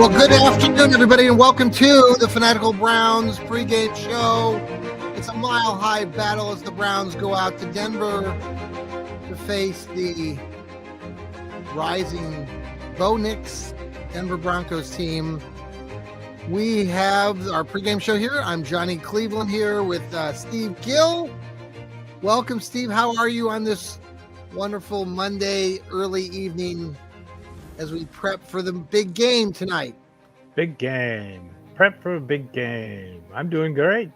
Well, good afternoon, everybody, and welcome to the Fanatical Browns pregame show. It's a mile-high battle as the Browns go out to Denver to face the rising Bo Nix Denver Broncos team. We have our pregame show here. I'm Johnny Cleveland here with Steve Gill. Welcome, Steve. How are you on this wonderful Monday early evening as we prep for the big game tonight? Big game. Prep for a big game. I'm doing great.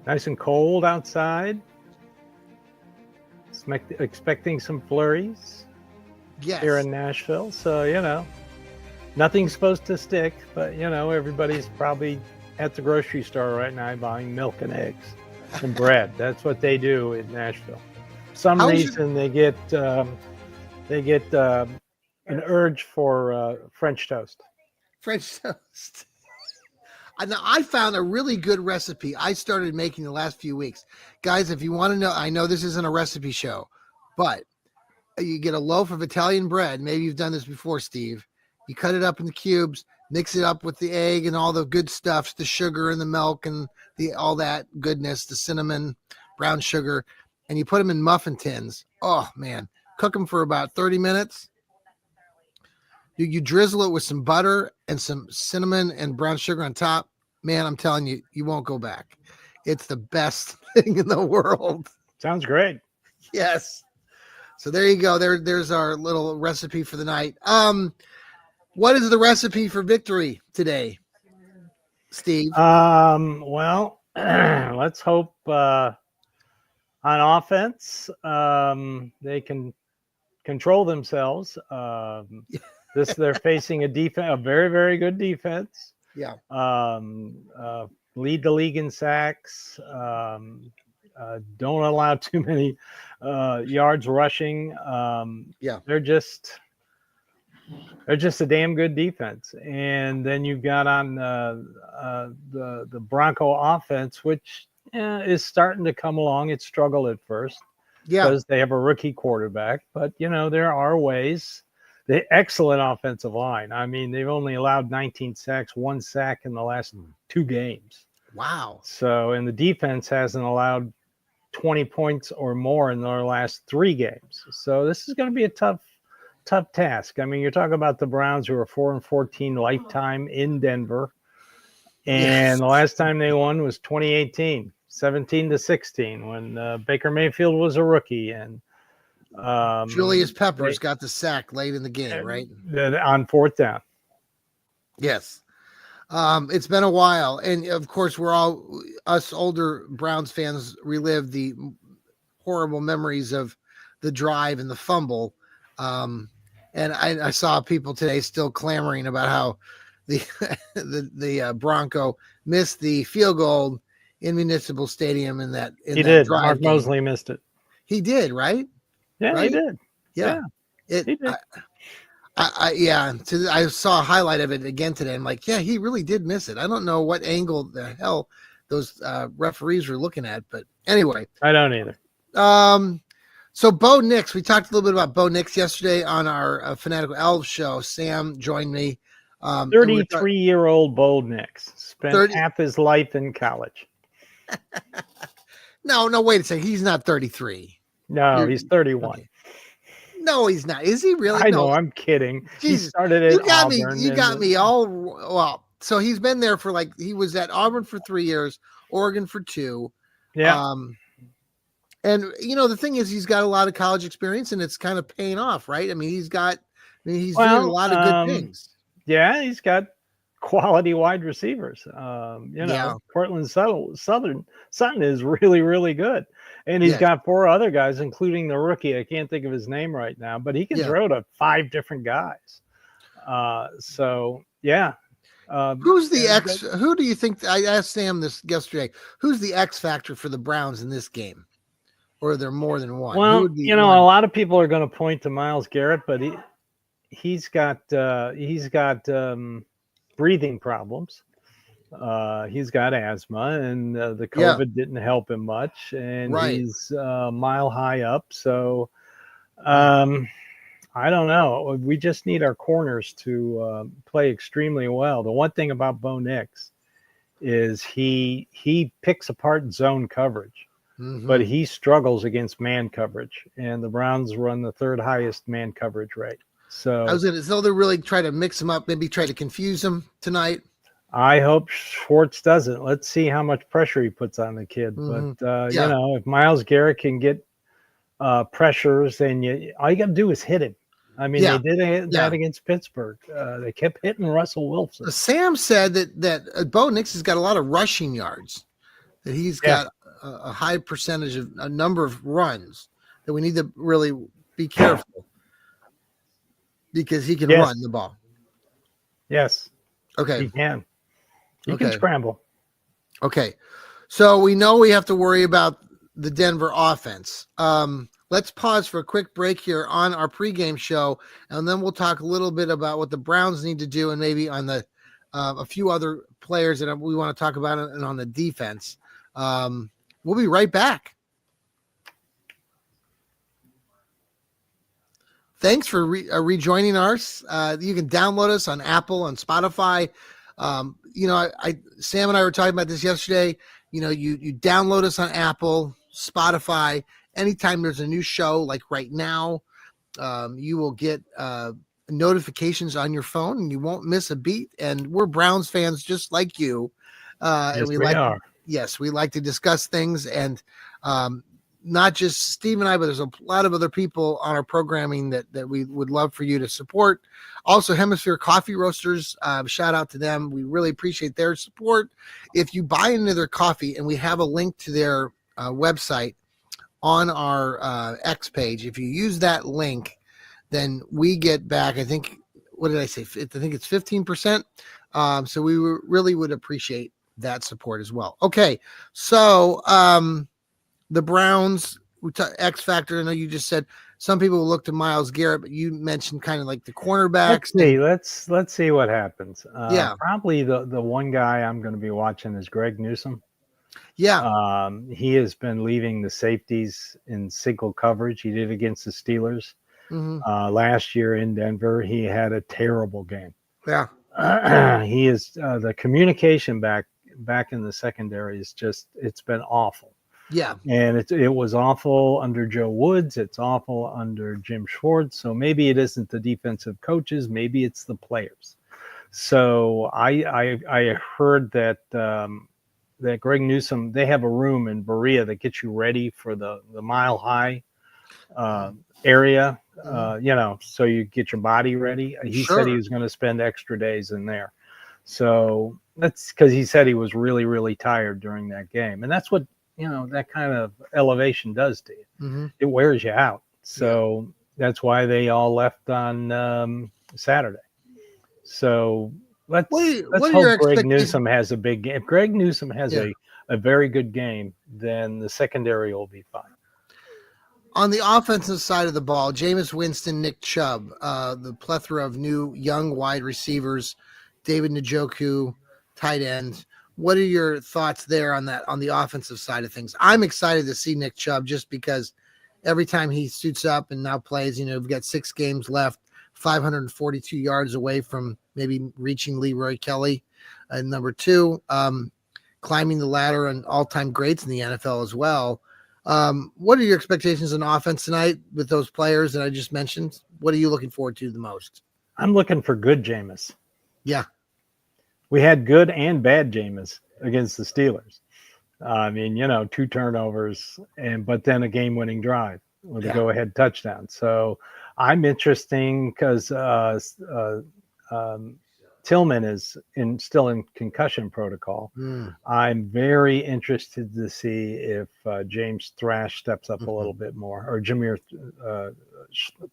Nice and cold outside. Expecting some flurries here in Nashville. So, nothing's supposed to stick, but, everybody's probably at the grocery store right now buying milk and eggs and bread. That's what they do in Nashville. For some reason, they get an urge for French toast. French toast. Now, I found a really good recipe I started making the last few weeks. Guys, if you want to know, I know this isn't a recipe show, but you get a loaf of Italian bread. Maybe you've done this before, Steve. You cut it up into cubes, mix it up with the egg and all the good stuffs, the sugar and the milk and all that goodness, the cinnamon, brown sugar, and you put them in muffin tins. Oh, man. Cook them for about 30 minutes. You drizzle it with some butter and some cinnamon and brown sugar on top. Man, I'm telling you, you won't go back. It's the best thing in the world. Sounds great. Yes. So there you go. There's our little recipe for the night. What is the recipe for victory today, Steve? Well, let's hope on offense they can control themselves. They're facing a very, very good defense. Yeah. Lead the league in sacks. Don't allow too many yards rushing. They're just a damn good defense. And then you've got on the Bronco offense, which is starting to come along. It struggled at first because they have a rookie quarterback, but there are ways. The excellent offensive line. I mean, they've only allowed 19 sacks, 1 sack in the last 2 games. Wow. So, and the defense hasn't allowed 20 points or more in their last 3 games. So this is going to be a tough task. I mean, you're talking about the Browns, who are 4-14 lifetime in Denver. And the last time they won was 2018, 17-16, when Baker Mayfield was a rookie. And Julius Peppers got the sack late in the game, right? On 4th down. Yes. It's been a while. And of course, us older Browns fans relive the horrible memories of the drive and the fumble. And I saw people today still clamoring about how the Bronco missed the field goal in Municipal Stadium in that Drive. Mark Mosley missed it. He did, right? Yeah, right? He did. Yeah. He did. I saw a highlight of it again today. I'm like, yeah, he really did miss it. I don't know what angle the hell those referees were looking at, but anyway. I don't either. So Bo Nix, we talked a little bit about Bo Nix yesterday on our Fanatical Elfz show. Sam joined me. 33-year-old Bo Nix spent half his life in college. No, wait a second. He's not 33. No, he's 31. Okay. No, he's not. Is he really? I know. I'm kidding. Jesus, he started at Auburn. You got me all well. So he's been there for he was at Auburn for 3 years, Oregon for 2. Yeah. And the thing is, he's got a lot of college experience, and it's kind of paying off, right? I mean, he's doing a lot of good things. Yeah, he's got quality wide receivers. Portland Sutton is really, really good. And he's got 4 other guys, including the rookie. I can't think of his name right now, but he can throw to 5 different guys. So yeah. Who's the X? Who do you think? I asked Sam this yesterday. Who's the X factor for the Browns in this game? Or are there more than one? Well, a lot of people are going to point to Myles Garrett, but he's got breathing problems. He's got asthma, and the COVID didn't help him much, and he's a mile high up. So I don't know. We just need our corners to play extremely well. The one thing about Bo Nix is he picks apart zone coverage, but he struggles against man coverage, and the Browns run the third highest man coverage rate. So they'll really try to mix him up, maybe try to confuse him tonight. I hope Schwartz doesn't. Let's see how much pressure he puts on the kid. But if Myles Garrett can get pressures, then all you got to do is hit him. I mean, they did that against Pittsburgh. They kept hitting Russell Wilson. Sam said that Bo Nix has got a lot of rushing yards, that he's got a high percentage of a number of runs, that we need to really be careful because he can run the ball. Yes. Okay. He can. He can scramble. Okay. So we know we have to worry about the Denver offense. Let's pause for a quick break here on our pregame show, and then we'll talk a little bit about what the Browns need to do, and maybe on the a few other players that we want to talk about, and on the defense. We'll be right back. Thanks for rejoining us. You can download us on Apple, on Spotify. Sam and I were talking about this yesterday. You download us on Apple, Spotify. Anytime there's a new show, like right now, you will get notifications on your phone, and you won't miss a beat. And we're Browns fans just like you. Yes, we are. Yes, we like to discuss things, and not just Steve and I, but there's a lot of other people on our programming that we would love for you to support. Also, Hemisphere Coffee Roasters, shout out to them. We really appreciate their support. If you buy into their coffee, and we have a link to their website on our X page, if you use that link, then we get back, I think, what did I say? I think it's 15%. So we really would appreciate that support as well. Okay, so the Browns, X factor. I know you just said some people will look to Myles Garrett, but you mentioned kind of like the cornerbacks. Let's see what happens. Probably the one guy I'm going to be watching is Greg Newsome. Yeah. He has been leaving the safeties in single coverage. He did against the Steelers last year in Denver. He had a terrible game. Yeah. He is the communication back in the secondary is just, it's been awful. Yeah. And it was awful under Joe Woods. It's awful under Jim Schwartz. So maybe it isn't the defensive coaches. Maybe it's the players. So I heard that that Greg Newsome, they have a room in Berea that gets you ready for the Mile High area, so you get your body ready. He said he was going to spend extra days in there. So that's because he said he was really, really tired during that game. And that's what, that kind of elevation does to you. It wears you out. So that's why they all left on Saturday. So let's hope Greg Newsome has a big game. If Greg Newsome has a very good game, then the secondary will be fine. On the offensive side of the ball, Jameis Winston, Nick Chubb, the plethora of new young wide receivers, David Njoku, tight end. What are your thoughts there on that, on the offensive side of things? I'm excited to see Nick Chubb just because every time he suits up and now plays, we've got 6 games left, 542 yards away from maybe reaching Leroy Kelly. And number 2, climbing the ladder and all-time greats in the NFL as well. What are your expectations on offense tonight with those players that I just mentioned? What are you looking forward to the most? I'm looking for good Jameis. Yeah. We had good and bad Jameis against the Steelers. 2 turnovers, but then a game-winning drive with a go-ahead touchdown. So I'm interesting because Tillman is still in concussion protocol. I'm very interested to see if James Thrash steps up a little bit more, or Jameer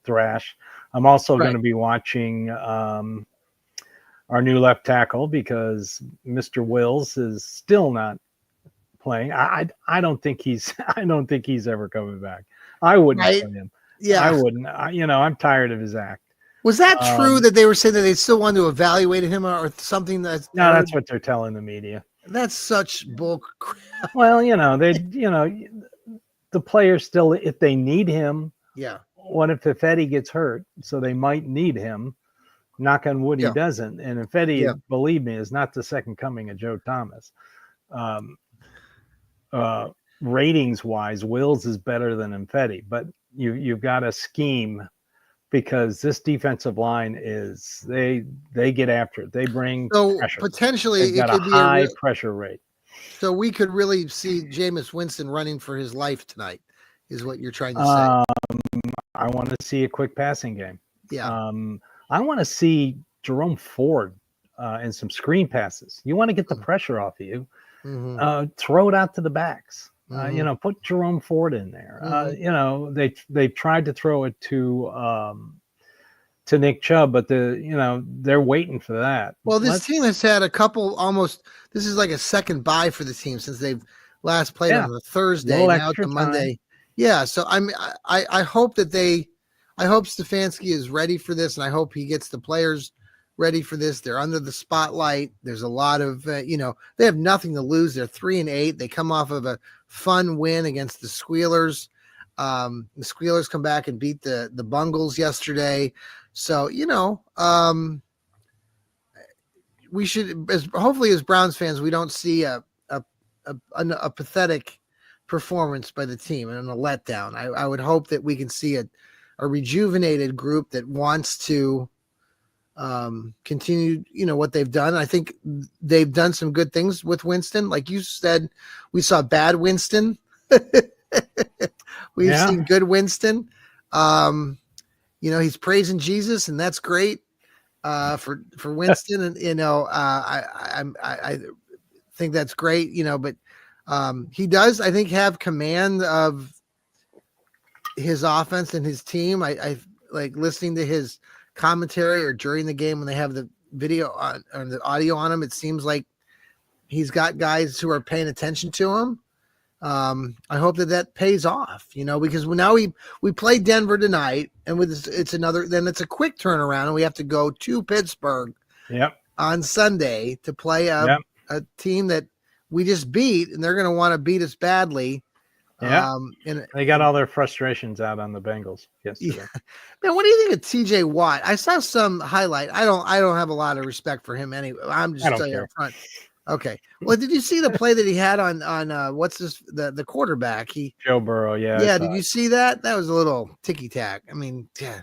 Thrash I'm also going to be watching our new left tackle because Mr. Wills is still not playing. I don't think he's ever coming back. I wouldn't play him. Yeah, I wouldn't. I'm tired of his act. Was that true that they were saying that they still wanted to evaluate him or something? That's what they're telling the media. That's such bull crap. Well, the players still, if they need him. Yeah. What if Eddie gets hurt? So they might need him. Knock on wood, he doesn't. And Eddie, believe me, is not the second coming of Joe Thomas. Ratings wise, Wills is better than Eddie, but you've got a scheme because this defensive line is they get after it. They bring pressure. Potentially it could be a high pressure rate. So we could really see Jameis Winston running for his life tonight, is what you're trying to say. I want to see a quick passing game. Yeah. I want to see Jerome Ford and some screen passes. You want to get the pressure off of you. Mm-hmm. Throw it out to the backs. Mm-hmm. Put Jerome Ford in there. Mm-hmm. They tried to throw it to Nick Chubb, but they're waiting for that. Well, this team has had a couple this is like a second bye for the team since they've last played on the Thursday, now it's a Monday. Time. Yeah, so I hope I hope Stefanski is ready for this, and I hope he gets the players ready for this. They're under the spotlight. There's a lot of they have nothing to lose. They're 3-8. They come off of a fun win against the Squealers. The Squealers come back and beat the Bungles yesterday. So we should, hopefully as Browns fans, we don't see a pathetic performance by the team and a letdown. I would hope that we can see a rejuvenated group that wants to continue, what they've done. I think they've done some good things with Winston. Like you said, we saw bad Winston. We've seen good Winston. He's praising Jesus, and that's great for Winston. And I think that's great. But he does, I think, have command of his offense and his team. I like listening to his commentary or during the game when they have the video on or the audio on him. It seems like he's got guys who are paying attention to him. I hope that pays off, because now we play Denver tonight, and it's a quick turnaround, and we have to go to Pittsburgh on Sunday to play a team that we just beat, and they're going to want to beat us badly. Yeah, and they got all their frustrations out on the Bengals yesterday. Yeah. Man, what do you think of TJ Watt? I saw some highlight. I don't have a lot of respect for him anyway. I'm just telling you up front. Okay. Well, did you see the play that he had on the quarterback? Joe Burrow, yeah. Yeah, did you see that? That was a little ticky-tack. I mean, yeah.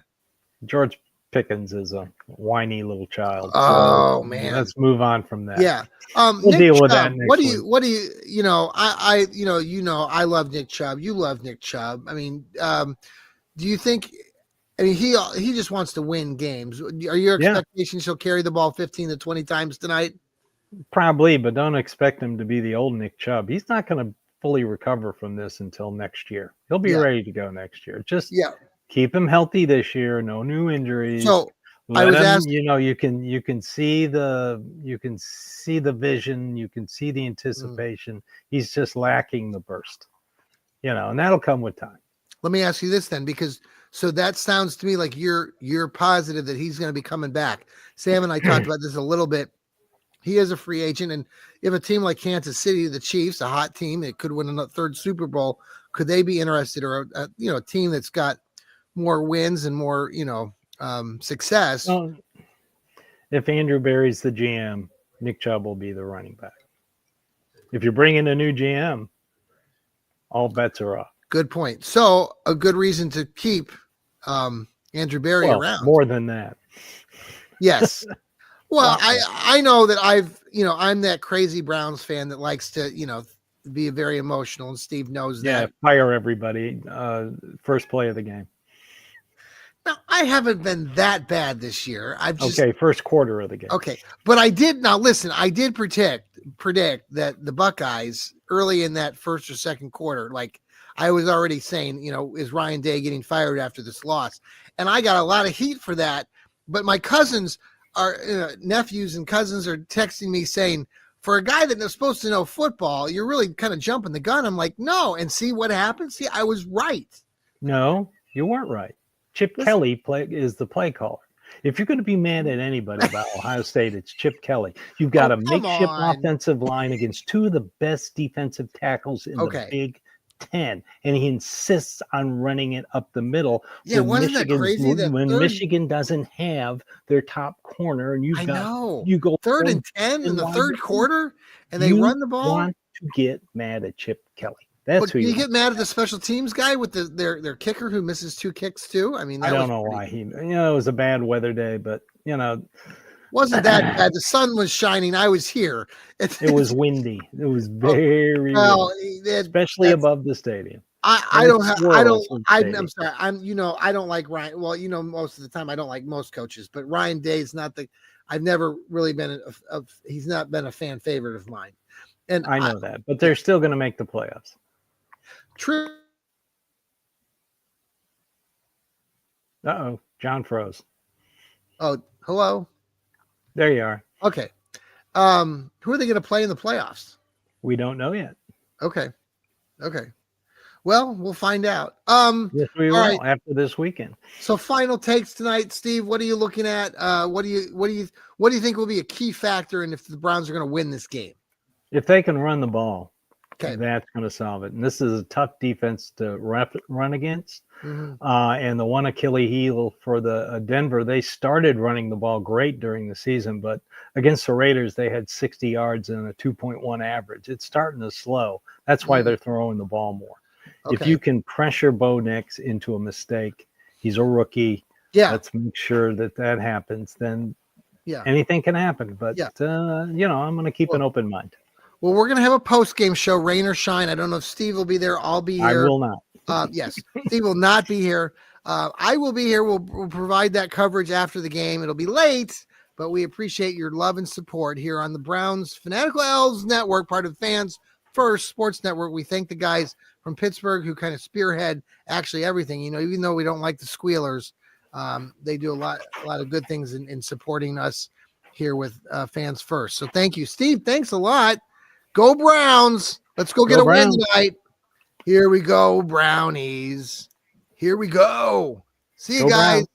George Pickens is a whiny little child. Oh, man. Let's move on from that. Yeah. We'll Nick deal Chubb, with that next what do you I love Nick Chubb. You love Nick Chubb. I mean, do you think he just wants to win games. Are your expectations he'll carry the ball 15 to 20 times tonight? Probably, but don't expect him to be the old Nick Chubb. He's not going to fully recover from this until next year. He'll be ready to go next year. Just keep him healthy this year. No new injuries. So let him, you can see the vision. You can see the anticipation. He's just lacking the burst, and that'll come with time. Let me ask you this then, because so that sounds to me like you're positive that he's going to be coming back. Sam and I talked about this a little bit. He is a free agent, and if a team like Kansas City, the Chiefs, a hot team, it could win a third Super Bowl. Could they be interested, or a team that's got more wins and more success? Well, if Andrew Berry's the GM, Nick Chubb will be the running back. If you're bringing a new GM, all bets are off. Good point. So a good reason to keep Andrew Berry around. More than that. Yes. Well, I know that I'm that crazy Browns fan that likes to, be very emotional, and Steve knows that. Yeah, fire everybody. First play of the game. Now, I haven't been that bad this year. First quarter of the game. Okay, but I did predict that the Buckeyes early in that first or second quarter, like I was already saying, is Ryan Day getting fired after this loss? And I got a lot of heat for that. But my cousins nephews and cousins are texting me saying, for a guy that is supposed to know football, you're really kind of jumping the gun. I'm like, no. And see what happens? See, I was right. No, you weren't right. Chip Kelly is the play caller. If you're going to be mad at anybody about Ohio State, it's Chip Kelly. You've got a makeshift offensive line against two of the best defensive tackles in the Big Ten, and he insists on running it up the middle. Yeah, wasn't that crazy? When Michigan doesn't have their top corner, and you go 3rd and 10 in the third quarter, and they run the ball. You want to get mad at Chip Kelly. That's who you get mad at the special teams guy with their kicker who misses 2 kicks too. I mean, I don't know why it was a bad weather day, but wasn't that bad. The sun was shining. I was here. It was windy. It was very windy, especially above the stadium. I'm sorry. I don't like Ryan. Well, most of the time I don't like most coaches, but Ryan Day is not I've never really been he's not been a fan favorite of mine. And I know that, but they're still going to make the playoffs. True. Uh-oh, John froze. Oh, hello. There you are. Okay. Who are they going to play in the playoffs? We don't know yet. Okay. Well, we'll find out. Yes, we will after this weekend. So, final takes tonight, Steve. What are you looking at? What do you think will be a key factor in if the Browns are going to win this game? If they can run the ball, that's going to solve it. And this is a tough defense to run against. Mm-hmm. And the one Achilles heel for the Denver, they started running the ball great during the season, but against the Raiders, they had 60 yards and a 2.1 average. It's starting to slow. That's why they're throwing the ball more. Okay. If you can pressure Bo Nix into a mistake, he's a rookie. Yeah. Let's make sure that happens. Then anything can happen. But, I'm going to keep an open mind. Well, we're going to have a post-game show, rain or shine. I don't know if Steve will be there. I'll be here. I will not. Yes, Steve will not be here. I will be here. We'll provide that coverage after the game. It'll be late, but we appreciate your love and support here on the Browns Fanatical Elfz Network, part of Fans First Sports Network. We thank the guys from Pittsburgh who kind of spearhead actually everything. Even though we don't like the Squealers, they do a lot of good things in supporting us here with Fans First. So thank you, Steve. Thanks a lot. Go Browns. Let's go get a win tonight. Here we go, Brownies. Here we go. See you guys. Browns.